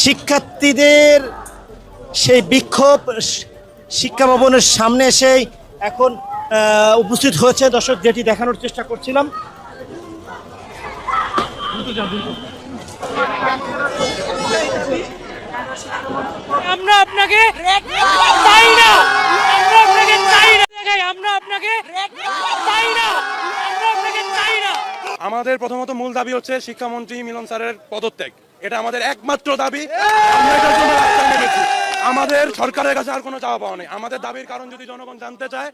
শিক্ষার্থীদের সেই বিক্ষোভ শিক্ষা ভবনের সামনে এসেই এখন উপস্থিত হয়েছে। দর্শক, যেটি দেখানোর চেষ্টা করছিলাম, আমরা আপনাকে চাই না, আমরা আপনাকে চাই না, আমরা আপনাকে চাই না, আমরা আপনাকে চাই না। আমাদের প্রথমত মূল দাবি হচ্ছে শিক্ষামন্ত্রী মিলন স্যারের পদত্যাগ। এটা আমাদের একমাত্র দাবি। আমরা এটার জন্য রাস্তায় নেমেছি। আমাদের সরকারের কাছে আর কোনো চাওয়া পাওয়া নেই। আমাদের দাবির কারণ যদি জনগণ জানতে চায়,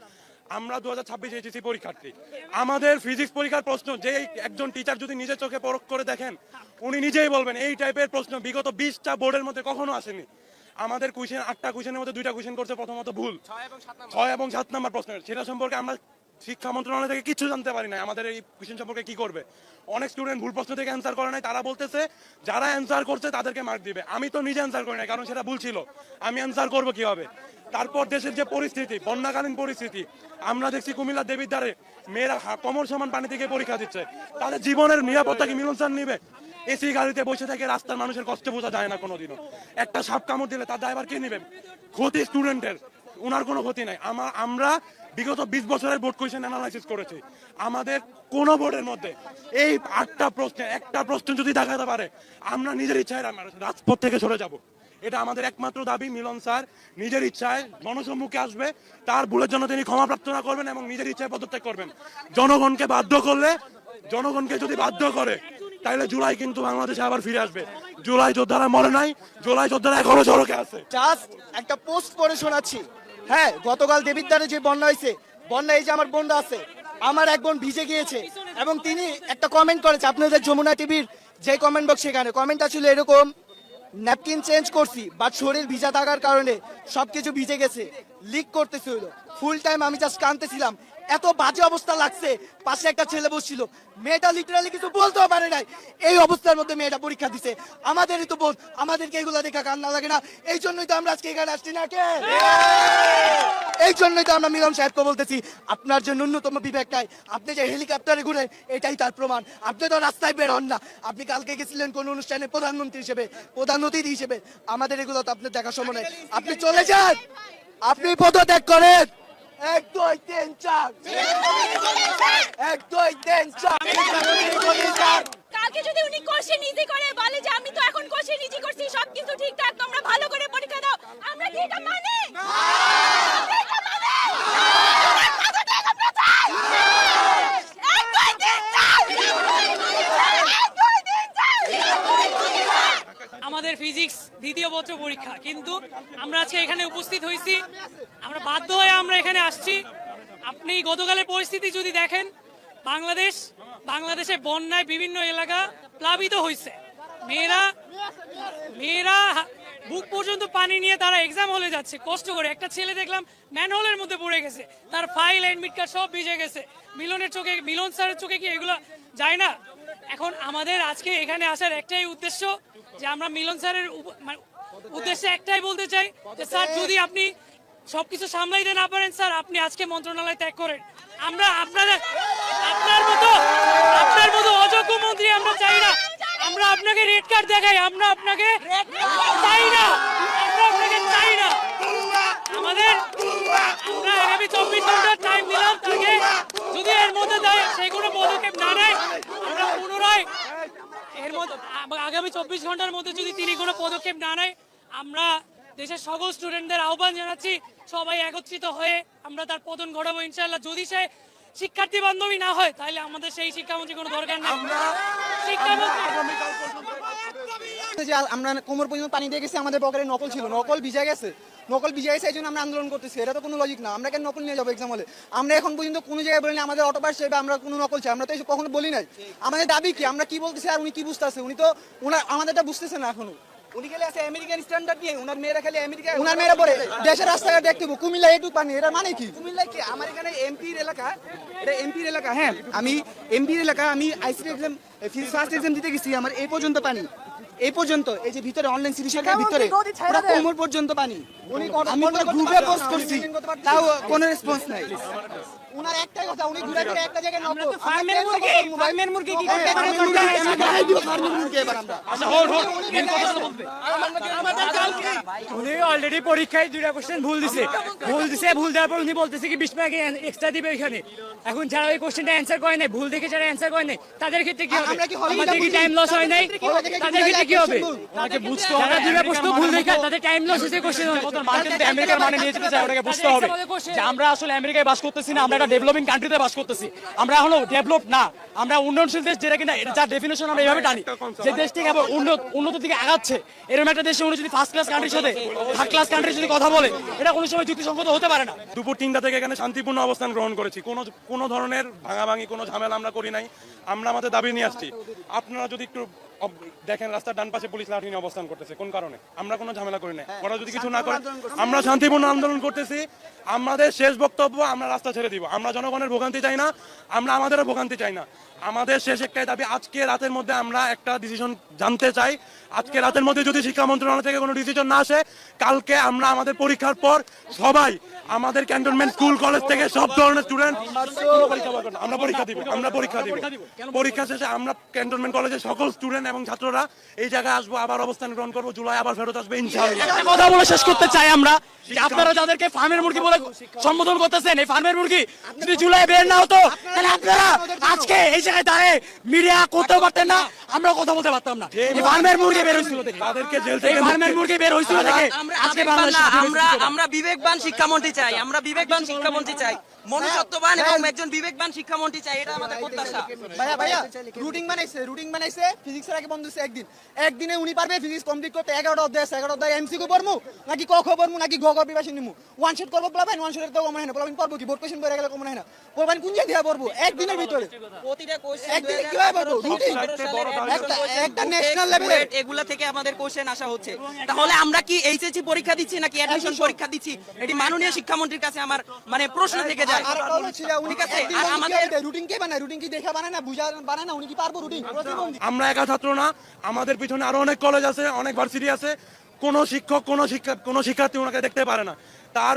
আমরা 2026 এইচএসসি পরীক্ষার্থী। আমাদের ফিজিক্স পরীক্ষার প্রশ্ন যে একজন টিচার যদি নিজের চোখে পরখ করে দেখেন, উনি নিজেই বলবেন এই টাইপের প্রশ্ন বিগত 20টা বোর্ডের মধ্যে কখনো আসেনি। আমাদের কোয়েশ্চেন 8টা কোয়েশ্চেনের মধ্যে 2টা কোয়েশ্চেন করছে প্রথমত ভুল, 6 এবং 7 নাম্বার প্রশ্ন। সেটা সম্পর্কে আমরা শিক্ষা মন্ত্রণালয় থেকে কিছু জানতে পারি না আমাদের এই কোয়েশ্চেন সম্পর্কে কি করবে। অনেক স্টুডেন্ট ভুল প্রশ্ন থেকে অ্যান্সার করে নাই, তারা বলতেছে যারা অ্যান্সার করছে তাদেরকে মার্ক দিবে। আমি তো নিজে অ্যান্সার করি নাই, কারণ সেটা ভুল ছিল। আমি অ্যান্সার করবো কিভাবে? তারপর দেশের যে পরিস্থিতি, বন্যাকালীন পরিস্থিতি, আমরা দেখছি কুমিল্লার দেবিদ্বারে মেয়েরা কোমর সমান পানি থেকে পরীক্ষা দিচ্ছে। তাদের জীবনের নিরাপত্তা কি মিলন স্যার নিবে? এসি গাড়িতে বসে থেকে রাস্তার মানুষের কষ্ট বোঝা যায় না কোনোদিনও। একটা সাপ কামড় দিলে তার ড্রাইভার কে নেবে? ক্ষতি স্টুডেন্টের, ওনার কোনো ক্ষতি নাই। আমরা বিগত 20 বছরের বোর্ড কোয়েশ্চেন অ্যানালাইসিস করেছি। আমাদের কোন বোর্ডের মধ্যে এই 8টা প্রশ্নে একটা প্রশ্ন যদি দেখাতে পারে, আমরা নিজের ইচ্ছায় রাজপথ থেকে সরে যাব। এটা আমাদের একমাত্র দাবি। মিলন স্যার নিজের ইচ্ছায় জনসম্মুখে আসবে, তার ভুলের জন্য তিনি ক্ষমা প্রার্থনা করবেন এবং নিজের ইচ্ছায় পদত্যাগ করবেন। জনগণকে বাধ্য করলে, জনগণকে যদি বাধ্য করে, তাহলে জুলাই কিন্তু বাংলাদেশে আবার ফিরে আসবে। জুলাই যোদ্ধারা মরে নাই, জুলাই যোদ্ধারা এখনো সড়কে আছে। জাস্ট একটা পোস্ট করে শোনাচ্ছি। হ্যাঁ, গতকাল দেবিদ্বারে যে বন্যা হয়েছে, বন্যা এই যে আমার বোনরা আছে, আমার এক বোন ভিজে গিয়েছে এবং তিনি একটা কমেন্ট করেছে আপনাদের যমুনা টিভির যে কমেন্ট বক্স, সেখানে কমেন্টটা ছিল এরকম: ন্যাপকিন চেঞ্জ করছি বাট শরীর ভিজা থাকার কারণে সবকিছু ভিজে গেছে, লিক করতেছিল। ফুল টাইম আমি জাস্ট কাঁদতেছিলাম, এত বাজে অবস্থা লাগছে। পাশে একটা ছেলে বসছিল, মেয়েটা লিটারালি কিছু বলতেও পারে নাই। এই অবস্থার মধ্যে মেয়েটা পরীক্ষা দিছে। আমাদেরই তো বোন, আমাদেরকে এগুলো দেখা কান্না লাগে না? এই জন্যই তো আমরা আজকে এখানে আসছি না কে? এই জন্যই তো আমরা মিলন সাহেবকে বলতেছি, আপনার যে ন্যূনতম বিবেক নাই, আপনি যে হেলিকপ্টারে ঘুরে, এটাই তার প্রমাণ। আপনি তো রাস্তায় বের হন না। আপনি কালকে গেছিলেন কোন অনুষ্ঠানে প্রধানমন্ত্রী হিসেবে, প্রধান অতিথি হিসেবে। আমাদের এগুলো তো আপনার দেখার সময় নেই। আপনি চলে যান, আপনি পদত্যাগ করেন। 1 2 3 4 1 2 3 4। কালকে যদি উনি কোশ্চেন ইজি করে বলে যে আমি তো এখন কোশ্চেন ইজি করছি, সবকিছু ঠিকঠাক, তোমরা ভালো করে পরীক্ষা দাও, আমরা কি এটা মানি? আমাদের ফিজিক্স দ্বিতীয় বছর পরীক্ষা, কিন্তু আমরা আজকে এখানে উপস্থিত হয়েছি, আমরা বাধ্য হয়ে আমরা এখানে আসছি। আপনি গতকালের পরিস্থিতি যদি দেখেন, বাংলাদেশে বন্যায় বিভিন্ন এলাকা প্লাবিত হয়েছে। মেয়েরা বুক পর্যন্ত পানি নিয়ে তারা এক্সাম হলে যাচ্ছে কষ্ট করে। একটা ছেলে দেখলাম ম্যানহোলের মধ্যে পড়ে গেছে, তার ফাইল অ্যাডমিট কার্ড সব ভিজে গেছে। মিলন স্যারের চোখে কি এগুলো যায় না? এখন আমাদের আজকে এখানে আসার একটাই উদ্দেশ্য, যে আমরা মিলন স্যারের উদ্দেশ্যে একটাই বলতে চাই যে স্যার, যদি আপনি সবকিছু সামলাইতে না পারেন, স্যার আপনি আজকে মন্ত্রণালয় ত্যাগ করেন। আমরা আপনার মতো অযোগ্য মন্ত্রী আমরা চাই না। আমরা আপনাকে রেড কার্ড দেখাই, আমরা আপনাকে চাই না, আমরা আপনাকে চাই না। আমরা আগামী 24 ঘন্টার টাইম দিলাম তাকে, যদি এর মধ্যে দেয় সে কোনো পদক্ষেপ না নেয়, আমরা পুনরায় আগামী 24 ঘন্টার মধ্যে যদি তিনি কোনো পদক্ষেপ না নেয়, আমরা দেশের সকল স্টুডেন্টদের আহ্বান জানাচ্ছি সবাই একত্রিত হয়ে আমরা তার পতন ঘটাবো ইনশাআল্লাহ। যদি সে শিক্ষার্থী বান্ধবী না হয়, তাহলে আমাদের সেই শিক্ষামন্ত্রী কোনো দরকার নেই। আমরা কোমর পর্যন্ত পানি দিয়ে গেছি, আমাদের পকেটে নকল ছিল, নকল ভিজে গেছে এই জন্য আমরা আন্দোলন করতেছি। এটা তো কোনো লজিক না। আমরা কেন নকল নিয়ে যাবো এক্সাম হলে? আমরা এখন পর্যন্ত কোনো জায়গায় বলিনি আমাদের অটো পাস চাই বা আমরা কোনো নকল চাই, আমরা তো কখনো বলি নাই। আমাদের দাবি কি, আমরা কি বলতেছি আর উনি কি বুঝতেছে? উনি তো আমাদেরটা বুঝতেছে না এখনো। উনি খেলে আছে আমেরিকান স্ট্যান্ডার্ড নিয়ে, উনার মেয়েরা খেলে আমেরিকা, উনার মেয়েরা পড়ে দেশের রাস্তাঘাট দেখতে পাবো কুমিল্লা এটুক পানি। এটা মানে কি? কুমিল্লা কি আমার এখানে এমপির এলাকা? এটা এমপির এলাকা। হ্যাঁ, আমি এমপির এলাকা, আমি আইসিটি এক্সাম ফার্স্ট এক্সাম দিতে গেছি, আমার এই পর্যন্ত পানি, এই পর্যন্ত, এই যে ভিতরে অনলাইন সিরিজের ভিতরে পুরো কোমর পর্যন্ত পানি। আমি পুরো গ্রুপে পোস্ট করছি, তাও কোনো রেসপন্স নাই। উনার একটাই কথা, উনি ঘুরে ফিরে একটা জায়গায় নক করতে ফার্মের মুরগি কি করতে? ফার্মের মুরগি এবার আমরা আচ্ছা হোল্ড মেন কথা বলতে উনি অলরেডি পরীক্ষায় 2টা কোশ্চেন ভুল দিছে ভুল দেওয়ার পর উনি বলতেছে কি 20 মার্ক এক্সট্রা দিবে এখানে। এখন যারা ওই কোশ্চেনটা অ্যান্সার করে নাই, ভুল দেখে যারা অ্যান্সার করে নাই, তাদের ক্ষেত্রে কি হবে? আমাদের কি টাইম লস হয় নাই? তাদের ক্ষেত্রে কি হবে? ওনাকে বুঝতে যারা হবে 2টা প্রশ্ন ভুল দেখে তাদের টাইম লস হয়েছে কোশ্চেন মার্কেট আমেরিকার মানে নিয়ে যেতে চাই, ওটাকে বুঝতে হবে যে আমরা আসলে আমেরিকায় বাস করতেছি না, আমরা একটা ডেভেলপিং কান্ট্রিতে বাস করতেছি। আমরা এখনো ডেভেলপ না, আমরা উন্নয়নশীল দেশ, যেটা কিনা যার ডেফিনেশন আমরা এইভাবে টানি যে দেশ থেকে আবার উন্নত দিকে আগাচ্ছে। এরকম একটা দেশে উনি যদি ফার্স্ট ক্লাস কান্ট্রির সাথে থার্ড ক্লাস কান্ট্রির যদি কথা বলে, এটা কোনো সময় যুক্তিসঙ্গত হতে পারে না। দুপুর 3টা থেকে এখানে শান্তিপূর্ণ অবস্থান গ্রহণ করেছি, কোনো ধরনের ভাঙাভাঙি কোনো ঝামেলা আমরা করি নাই। আমরা আমাদের দাবি নিয়ে আসছি। আপনারা যদি একটু দেখেন রাস্তার ডান পাশে পুলিশ লাঠি নিয়ে অবস্থান করতেছে, কোন কারণে? আমরা কোনো ঝামেলা করি নাই। ওরা যদি কিছু না করে, আমরা শান্তিপূর্ণ আন্দোলন করতেছি। আমাদের শেষ বক্তব্য, আমরা রাস্তা ছেড়ে দিব। আমরা জনগণের ভোগান্তি চাই না, আমরা আমাদেরও ভোগান্তি চাই না। আমাদের শেষ একটাই দাবি, আজকে রাতের মধ্যে আমরা একটা ডিসিশন জানতে চাই। আজকে রাতের মধ্যে যদি শিক্ষা মন্ত্রণালয় থেকে কোনো ডিসিশন না আসে, কালকে আমরা আমাদের পরীক্ষার পর সবাই আমাদের ক্যান্টনমেন্ট স্কুল কলেজ থেকে সব ধরনের স্টুডেন্ট আমরা পরীক্ষা দিব। পরীক্ষা শেষে আমরা ক্যান্টনমেন্ট কলেজের সকল স্টুডেন্ট এবং ছাত্ররা এই জায়গায় আসবো, আবার অবস্থান গ্রহণ করবো, জুলাই আবার ফেরত আসবে ইনশাআল্লাহ। একটা কথা বলে শেষ করতে চাই আমরা, যে আপনারা যাদেরকে ফার্মের মুরগি বলে সম্বোধন করতেছেন, এই ফার্মের মুরগি যদি জুলাই বের না হতো, তাহলে আপনারা আজকে এই জায়গায় দাঁড়িয়ে মিডিয়া করতেও পারতেন না, আমরা কথা বলতে পারতাম না। এই ফার্মের মুরগি বের হয়েছিল থেকে, তাদেরকে জেল থেকে এই ফার্মের মুরগি বের হয়েছিল থেকে আজকে বাংলাদেশ আমরা বিবেকবান শিক্ষামন্ত্রী চাই, আমরা বিবেকবান শিক্ষামন্ত্রী চাই, মনুষ্যত্ববান এবং একজন বিবেকবান শিক্ষামন্ত্রী চাই, এটা আমাদের প্রত্যাশা। ভাইয়া রুটিন বানাইছে ফিজিক্সের আগে বন্ধ হচ্ছে একদিনে উনি পারবে ফিজিক্স কমপ্লিট করতে 11টা অধ্যায় আছে, 11টা অধ্যায় এমসিকিউ পড়মু নাকি ক খ পড়মু নাকি গ গ বিভাষণ নিমু, ওয়ান শট করবো প্লাবেন, ওয়ান শটের তো কমন হয় না, প্লাবেন পড়বো কি বোর্ড কোশ্চেন করে গেলে কমন হয় না, পড়বেন কোন জায়গায় পড়বো একদিনের ভিতরে, প্রতিটা কোশ্চেন একদিনে কিভাবে পড়বো? রুটিন একটা ন্যাশনাল লেভেলের এগুলা থেকে আমাদের কোশ্চেন আসা হচ্ছে। তাহলে আমরা কি এইচএসসি পরীক্ষা দিচ্ছি নাকি অ্যাডমিশন পরীক্ষা দিচ্ছি? এটি মাননীয় শিক্ষামন্ত্রীর কাছে আমার মানে প্রশ্ন থেকে যায়। ঠিক আছে, আমাদের রুটিন কে বানায়? রুটিন কি দেখা বানায় না, বুঝা বানায় না? উনি কি পারবো রুটিন? আমরা একা ছাত্র না, আমাদের পিছনে আরো অনেক কলেজ আছে, অনেক ভার্সিটি আছে। কোন শিক্ষক কোন শিক্ষার্থী ওনাকে দেখতে পারে না, তার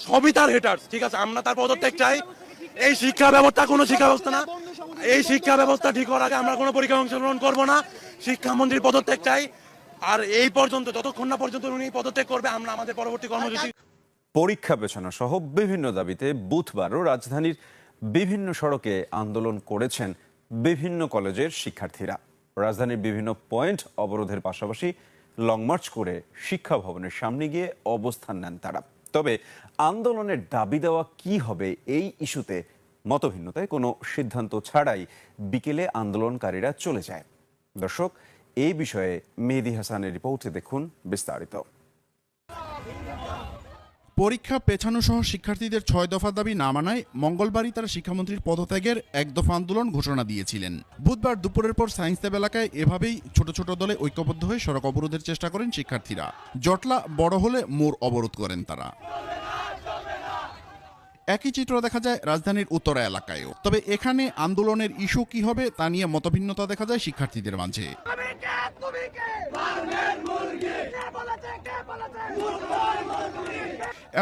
সবই তার হেটার্স। ঠিক আছে, আমরা তার পদত্যাগ চাই। এই শিক্ষা ব্যবস্থা কোনো শিক্ষা ব্যবস্থা না, এই শিক্ষা ব্যবস্থা ঠিক হওয়ার আগে আমরা কোনো পরীক্ষায় অংশগ্রহণ করবো না। শিক্ষামন্ত্রীর পদত্যাগ চাই। আর এই পর্যন্ত, যতক্ষণ না পর্যন্ত উনি পদত্যাগ করবে, আমরা আমাদের পরবর্তী কর্মসূচি। পরীক্ষা পেছানো সহ বিভিন্ন দাবিতে বুধবারও রাজধানীর বিভিন্ন সড়কে আন্দোলন করেছেন বিভিন্ন কলেজের শিক্ষার্থীরা। রাজধানীর বিভিন্ন পয়েন্ট অবরোধের পাশাপাশি লং মার্চ করে শিক্ষা ভবনের সামনে গিয়ে অবস্থান নেন তারা। তবে আন্দোলনের দাবি দেওয়া কি হবে এই ইস্যুতে মতভিন্নতায় কোনো সিদ্ধান্ত ছাড়াই বিকেলে আন্দোলনকারীরা চলে যায়। দর্শক, এই বিষয়ে মেহেদী হাসানের রিপোর্টে দেখুন বিস্তারিত। পরীক্ষা পেছানো সহ শিক্ষার্থীদের 6 দফা দাবি না মানায় মঙ্গলবারই তারা শিক্ষামন্ত্রীর পদত্যাগের 1 দফা আন্দোলন ঘোষণা দিয়েছিলেন। বুধবার দুপুরের পর সায়েন্স ল্যাব এলাকায় এভাবেই ছোট ছোট দলে ঐক্যবদ্ধ হয়ে সড়ক অবরোধের চেষ্টা করেন শিক্ষার্থীরা। জটলা বড় হলে মোড় অবরোধ করেন তারা। একই চিত্র দেখা যায় রাজধানীর উত্তরা এলাকায়ও। তবে এখানে আন্দোলনের ইস্যু কি হবে তা নিয়ে মতভিন্নতা দেখা যায় শিক্ষার্থীদের মাঝে।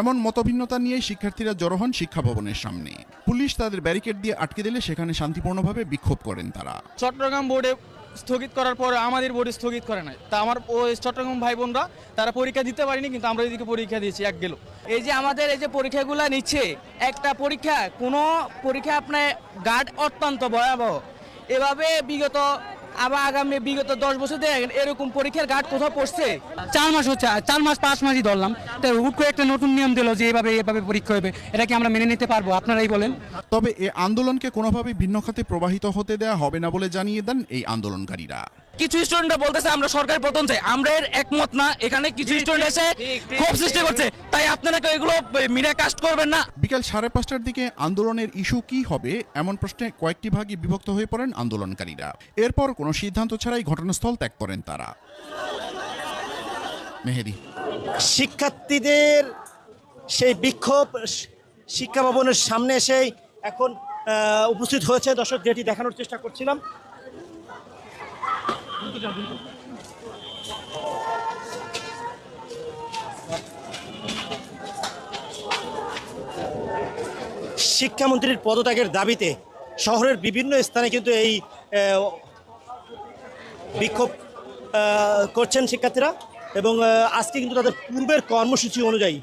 এমন মতভিন্নতা নিয়ে শিক্ষার্থীরা জড়ো হন শিক্ষা ভবনের সামনে। পুলিশ তাদের ব্যারিকেড দিয়ে আটকে দিলে সেখানে শান্তিপূর্ণভাবে বিক্ষোভ করেন তারা। চট্টগ্রাম বোর্ডে স্থগিত করার পরে আমাদের বোর্ডে স্থগিত করে নাই, তা আমার ওই চট্টগ্রাম ভাই বোনরা তারা পরীক্ষা দিতে পারেনি, কিন্তু আমরা এদিকে পরীক্ষা দিয়েছি এক গেল। এই যে আমাদের এই যে পরীক্ষাগুলো নিচ্ছে, একটা পরীক্ষা কোনো পরীক্ষা আপনার গার্ড অত্যন্ত ভয়াবহ। এভাবে বিগত আগামী 10 বছর দেখেন এরকম পরীক্ষার গার্ড কোথাও পড়ছে? 4 মাস হচ্ছে, 4 মাস 5 মাসই ধরলাম, তো হুট করে একটা নতুন নিয়ম দিল যে এভাবে পরীক্ষা হবে। এটা কি আমরা মেনে নিতে পারবো? আপনারাই বলেন। তবে এ আন্দোলনকে কোনোভাবেই ভিন্ন খাতে প্রবাহিত হতে দেওয়া হবে না বলে জানিয়ে দেন এই আন্দোলনকারীরা। কিছু স্টুডেন্টরা বলতেছে আমরা সরকারি প্রথম চাই, আমরা এর একমত না। এখানে কিছু স্টুডেন্ট এসে ক্ষোভ সৃষ্টি করছে, তাই আপনারা কেউ এগুলো মিডিয়া কাস্ট করবেন না। বিকাল 5:30টার দিকে আন্দোলনের ইস্যু কি হবে এমন প্রশ্নে কয়েকটি ভাগে বিভক্ত হয়ে পড়েন আন্দোলনকারীরা। এরপর কোনো সিদ্ধান্ত ছাড়াই ঘটনাস্থল ত্যাগ করেন তারা। মেহেদী। শিক্ষার্থীদের সেই বিক্ষোভ শিক্ষা ভবনের সামনে এসেই এখন উপস্থিত হয়েছে। দর্শক, যেটি দেখানোর চেষ্টা করছিলাম, শিক্ষামন্ত্রীর পদত্যাগের দাবিতে শহরের বিভিন্ন স্থানে কিন্তু এই বিক্ষোভ করছেন শিক্ষার্থীরা। এবং আজকে কিন্তু তাদের পূর্বের কর্মসূচি অনুযায়ী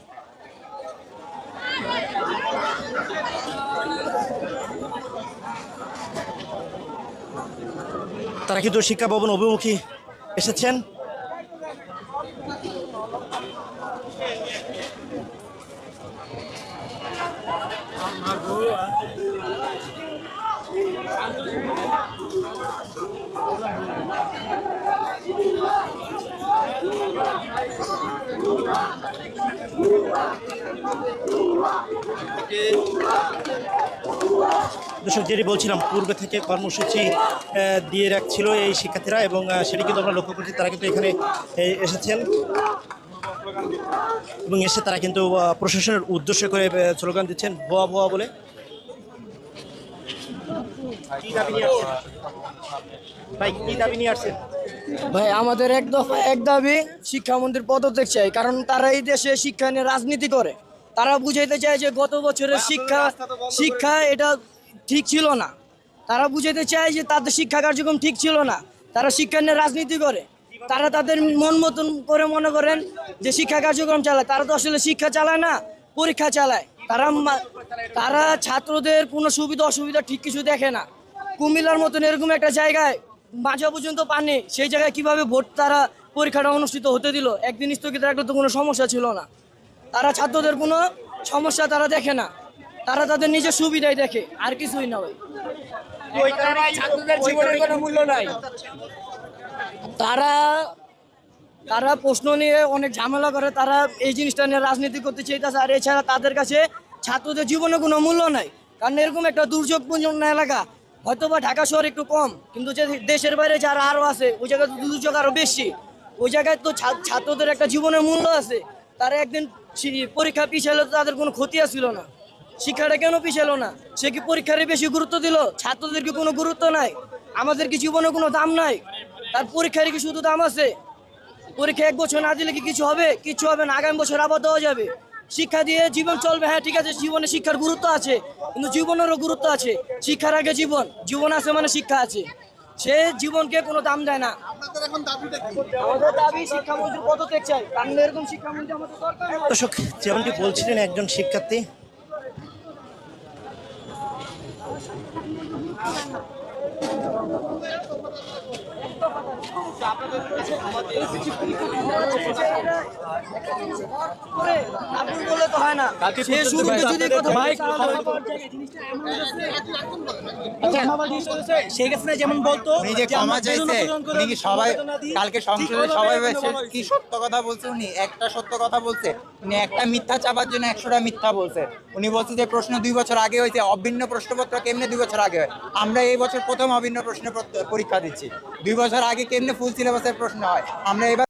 তারা কিন্তু শিক্ষা ভবন অভিমুখী এসেছেন। দর্শক, যেটি বলছিলাম, পূর্বে থেকে কর্মসূচি দিয়ে রাখছিল এই শিক্ষার্থীরা এবং সেটি কিন্তু আমরা লক্ষ্য করছি। তারা কিন্তু এখানে এসেছেন এবং এসে তারা কিন্তু প্রশাসনের উদ্দেশ্য করে স্লোগান দিচ্ছেন ভুয়া ভুয়া বলে। কি দাবি নিয়ে আসছেন ভাই? কি দাবি নিয়ে আসছেন ভাই? আমাদের এক দাবি শিক্ষামন্ত্রীর পদত্যাগ চাই, কারণ তারা এই দেশে শিক্ষা নিয়ে রাজনীতি করে। তারা বুঝাইতে চায় যে গত বছরের শিক্ষা এটা ঠিক ছিল না। তারা বুঝাইতে চায় যে তাদের শিক্ষা কার্যক্রম ঠিক ছিল না। তারা শিক্ষা নিয়ে রাজনীতি করে। তারা তাদের মন মতন করে মনে করেন যে শিক্ষা কার্যক্রম চালায়। তারা তো আসলে শিক্ষা চালায় না, পরীক্ষা চালায়। তারা ছাত্রদের কোনো সুবিধা অসুবিধা ঠিক কিছু দেখে না। কুমিল্লার মতন এরকম একটা জায়গায় মাঝা পর্যন্ত পানি, সেই জায়গায় কিভাবে ভোট তারা পরীক্ষাটা অনুষ্ঠিত হতে দিল? একদিন স্থগিত রাখলে তো কোনো সমস্যা ছিল না। তারা ছাত্রদের কোনো সমস্যা তারা দেখে না, তারা তাদের নিজের সুবিধাই দেখে, আর কিছুই না। ভাই, ছাত্রদের জীবনের কোনো মূল্য নাই। তারা প্রশ্ন নিয়ে অনেক ঝামেলা করে, তারা এই জিনিসটা নিয়ে রাজনীতি করতে চাইতেছে। আর এছাড়া তাদের কাছে ছাত্রদের জীবনে কোনো মূল্য নাই, কারণ এরকম একটা দুর্যোগপূর্ণ এলাকা। হয়তো বা ঢাকা শহর একটু কম, কিন্তু যে দেশের বাইরে যারা আরও আছে ওই জায়গায় তো দুর্যোগ আরও বেশি। ওই জায়গায় তো ছাত্রদের একটা জীবনের মূল্য আছে। তারা একদিন পরীক্ষা পিছাইলে তাদের কোনো ক্ষতি আসছিল না। শিক্ষাটা কেন পিছালো না? সে কি পরীক্ষারই বেশি গুরুত্ব দিল? ছাত্রদের কি কোনো গুরুত্ব নাই? আমাদের কি জীবনে কোনো দাম নাই? তার পরীক্ষার কি শুধু দাম আছে? পরীক্ষা 1 বছর না দিলে কি কিছু হবে? কিছু হবে না। আগামী বছর আবার দেওয়া যাবে। শিক্ষা দিয়ে জীবন চলবে। হ্যাঁ, ঠিক আছে, জীবনে শিক্ষার গুরুত্ব আছে, কিন্তু জীবনেরও গুরুত্ব আছে। শিক্ষার আগে জীবন আছে মানে শিক্ষা আছে। সে জীবনকে কোনো দাম দেয় না। আমাদের দাবি শিক্ষামন্ত্রীর পদত্যাগ চাই, কারণ এরকম শিক্ষামন্ত্রী আমাদের দরকার। দর্শক, যেমনটি বলছিলেন একজন শিক্ষার্থী, বলে তো হয় না। সে শুরুতে যদি শেখ হাসিনা যেমন বলতো যে ক্ষমা চাইছে, উনি কি সবাই কালকে সংসদে সবাই কি সত্য কথা বলছে? উনি একটা সত্য কথা বলছে। উনি একটা মিথ্যা চাপার জন্য 100টা মিথ্যা বলছে। উনি বলছে যে প্রশ্ন 2 বছর আগে হয়েছে। অভিন্ন প্রশ্নপত্র কেমনে 2 বছর আগে হয়? আমরা এই বছর প্রথম অভিন্ন প্রশ্ন পরীক্ষা দিচ্ছি। 2 বছর আগে কেমনে ফুল সিলেবাসের প্রশ্ন হয়? আমরা এবার